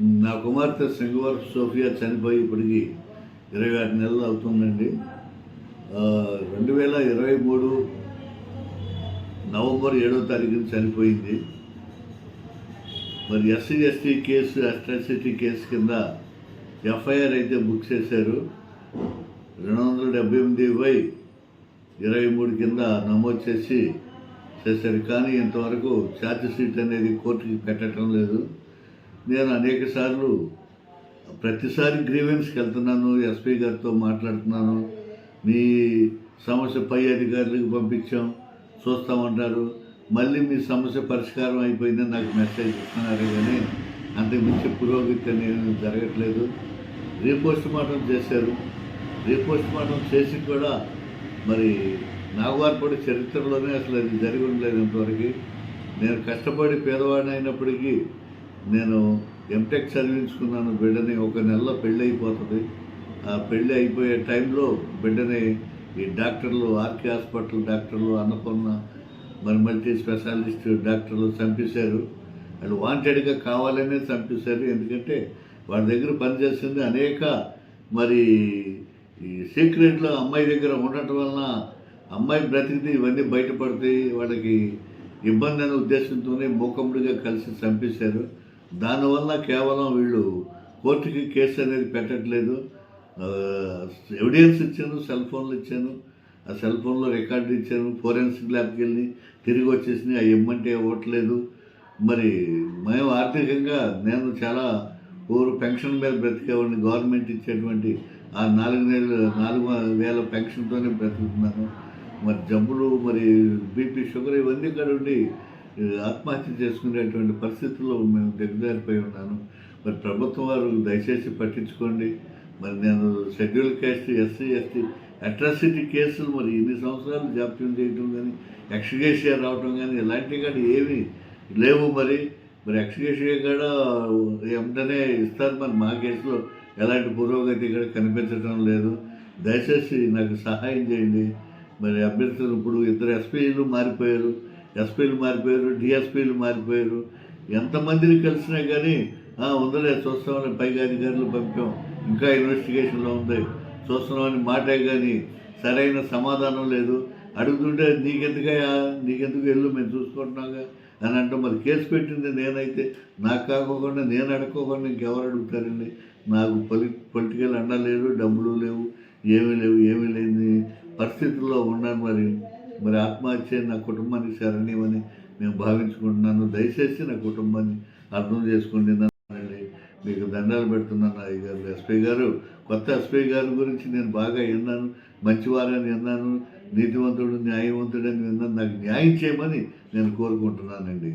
నా కుమార్తె సింగవరపు సోఫియా చనిపోయి ఇప్పటికి 26 నెలలు అవుతుందండి. 2023 నవంబర్ 7వ తారీఖున చనిపోయింది. మరి SC ST case, atrocity case కింద ఎఫ్ఐఆర్ అయితే బుక్ చేశారు. 278/23 కింద నమోదు చేశారు. కానీ ఇంతవరకు ఛార్జ్ షీట్ అనేది కోర్టుకి పెట్టడం లేదు. నేను అనేక సార్లు ప్రతిసారి గ్రీవెన్స్కి వెళ్తున్నాను, ఎస్పీ గారితో మాట్లాడుతున్నాను. మీ సమస్య పై అధికారులకు పంపించాం, చూస్తామంటారు. మళ్ళీ మీ సమస్య పరిష్కారం అయిపోయిందని నాకు మెసేజ్ ఇస్తున్నారు, కానీ అంతకుమించి పురోగతి అనేది జరగట్లేదు. రీపోస్ట్ మార్టం చేశారు. రీపోస్ట్ మార్టం చేసి కూడా మరి నాగవారపడి చరిత్రలోనే అసలు అది జరిగి ఉండలేదు ఇంతవరకు. నేను కష్టపడి పేదవాడిని అయినప్పటికీ నేను ఎంటెక్ చదివించుకున్నాను. బిడ్డని 1 నెలలో పెళ్ళి అయిపోతుంది. ఆ పెళ్ళి అయిపోయే టైంలో బిడ్డని ఈ డాక్టర్లు, ఆర్కే హాస్పిటల్ డాక్టర్లు, అన్నపూర్ణ మరి మల్టీ స్పెషాలిస్ట్ డాక్టర్లు చంపేశారు. వాళ్ళు వాంటెడ్గా కావాలనే చంపేశారు. ఎందుకంటే వాళ్ళ దగ్గర పనిచేస్తుంది అనేక మరి ఈ సీక్రెట్లో అమ్మాయి దగ్గర ఉండటం వలన అమ్మాయి బ్రతికితే ఇవన్నీ బయటపడతాయి, వాళ్ళకి ఇబ్బంది అనే ఉద్దేశంతోనే మూకముడిగా కలిసి చంపేశారు. దానివల్ల కేవలం వీళ్ళు కోర్టుకి కేసు అనేది పెట్టట్లేదు. ఎవిడెన్స్ ఇచ్చాను, సెల్ ఫోన్లు ఇచ్చాను, ఆ సెల్ ఫోన్లో రికార్డు ఇచ్చాను. ఫోరెన్సిక్ ల్యాబ్కి వెళ్ళి తిరిగి వచ్చేసినాయి. అవి ఇమ్మంటే ఇవ్వట్లేదు. మరి మేము ఆర్థికంగా నేను చాలా పెన్షన్ మీద బ్రతికేవాడిని. గవర్నమెంట్ ఇచ్చేటువంటి ఆ 4,000 పెన్షన్తోనే బ్రతుకుతున్నాను. మరి జబ్బులు, మరి బీపీ, షుగర్ ఇవన్నీ కూడా ఉండి ఆత్మహత్య చేసుకునేటువంటి పరిస్థితుల్లో మేము దిగజారిపోయి ఉన్నాను. మరి ప్రభుత్వం వారు దయచేసి పట్టించుకోండి. మరి నేను schedule caste, SC ST atrocity కేసులు మరి ఇన్ని సంవత్సరాలు జాప్యం చేయటం కానీ, ఎక్స్గ్రేషియా రావటం కానీ ఇలాంటివి కానీ ఏమీ లేవు. మరి ఎక్స్గ్రేషియా కూడా వెంటనే ఇస్తారు. మరి మా కేసులో ఎలాంటి పురోగతి కూడా కనిపించడం లేదు. దయచేసి నాకు సహాయం చేయండి. మరి అభ్యర్థులు ఇప్పుడు 2 ఎస్పీలు మారిపోయారు, డిఎస్పీలు మారిపోయారు. ఎంతమందిని కలిసినా కానీ ఉందలే చూస్తామని పైగా అధికారులు పంపాం, ఇంకా ఇన్వెస్టిగేషన్లో ఉంది, చూస్తున్నామని మాటే కానీ సరైన సమాధానం లేదు. అడుగుతుంటే నీకెందుకు వెళ్ళు, మేము చూసుకుంటున్నాగా అని అంటాం. మరి కేసు పెట్టింది నేనైతే నాకు కాకోకుండా నేను అడుక్కోకుండా ఇంకెవరు అడుగుతారండి? నాకు పొలిటికల్ అండ లేదు, డబ్బులు లేవు, ఏమీ లేని పరిస్థితుల్లో ఉన్నాను. మరి ఆత్మహత్య నా కుటుంబానికి శరణ్యమని నేను భావించుకుంటున్నాను. దయచేసి నా కుటుంబాన్ని అర్థం చేసుకోండి. మీకు దండాలు పెడుతున్నాను అయ్యగారు. ఎస్పీ గారు, కొత్త ఎస్పీ గారి గురించి నేను బాగా విన్నాను, మంచివారని విన్నాను, నీతివంతుడు, న్యాయవంతుడని విన్నాను. నాకు న్యాయం చేయమని నేను కోరుకుంటున్నానండి.